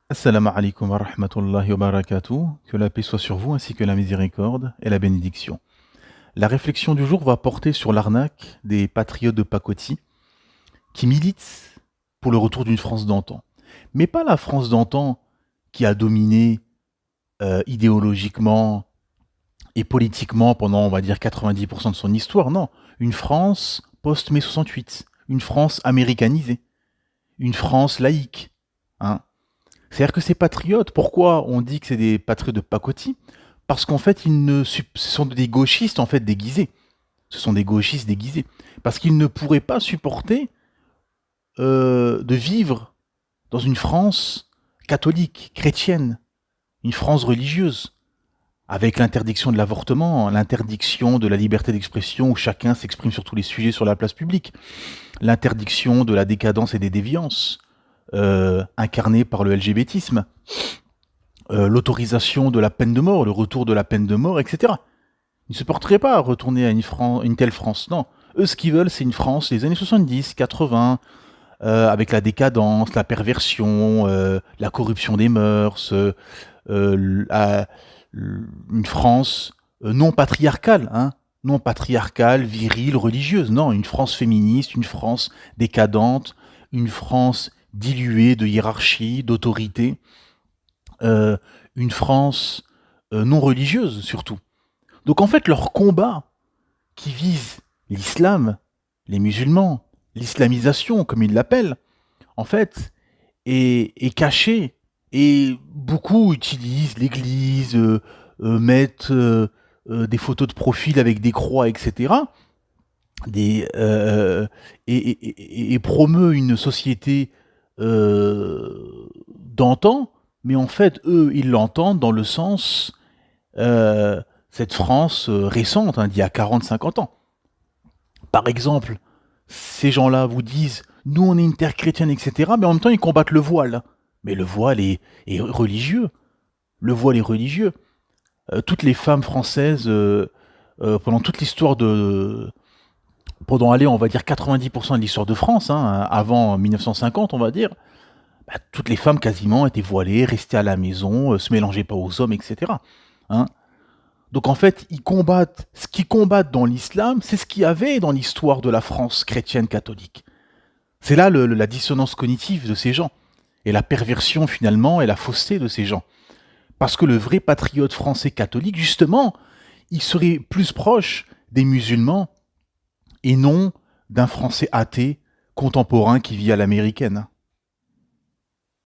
Assalamu alaikum wa rahmatullahi wa barakatuh. Que la paix soit sur vous ainsi que la miséricorde et la bénédiction. La réflexion du jour va porter sur l'arnaque des patriotes de pacotille qui militent pour le retour d'une France d'antan. Mais pas la France d'antan qui a dominé idéologiquement et politiquement pendant, on va dire, 90% de son histoire. Non, une France post-mai 68, une France américanisée, une France laïque. Hein. C'est-à-dire que ces patriotes, pourquoi on dit que c'est des patriotes de pacotille? Parce qu'en fait, ce sont des gauchistes en fait déguisés. Ce sont des gauchistes déguisés. Parce qu'ils ne pourraient pas supporter de vivre dans une France catholique, chrétienne, une France religieuse, avec l'interdiction de l'avortement, l'interdiction de la liberté d'expression où chacun s'exprime sur tous les sujets sur la place publique, l'interdiction de la décadence et des déviances, incarnées par le LGBTisme, l'autorisation de la peine de mort, le retour de la peine de mort, etc. Ils ne se porteraient pas à retourner à une telle France, non. Eux, ce qu'ils veulent, c'est une France des années 70, 80, avec la décadence, la perversion, la corruption des mœurs, une France non patriarcale, hein, non patriarcale, virile, religieuse, non, une France féministe, une France décadente, une France diluée de hiérarchie, d'autorité, euh, une France non religieuse surtout. Donc en fait, leur combat qui vise l'islam, les musulmans, l'islamisation comme ils l'appellent, en fait, est caché. Et beaucoup utilisent l'église, mettent des photos de profil avec des croix, etc. Des, et promeut une société d'antan, mais en fait, eux, ils l'entendent dans le sens cette France récente, hein, d'il y a 40-50 ans. Par exemple, ces gens-là vous disent nous on est une terre chrétienne, etc. Mais en même temps ils combattent le voile. Mais le voile est religieux. Le voile est religieux. Toutes les femmes françaises, pendant toute l'histoire de... Pendant aller, on va dire 90% de l'histoire de France, hein, avant 1950, on va dire, bah, toutes les femmes quasiment étaient voilées, restaient à la maison, se mélangeaient pas aux hommes, etc. Hein. Donc en fait, ils combattent, ce qu'ils combattent dans l'islam, c'est ce qu'il y avait dans l'histoire de la France chrétienne catholique. C'est là la dissonance cognitive de ces gens, et la perversion finalement, et la fausseté de ces gens. Parce que le vrai patriote français catholique, justement, il serait plus proche des musulmans, et non d'un français athée contemporain qui vit à l'américaine.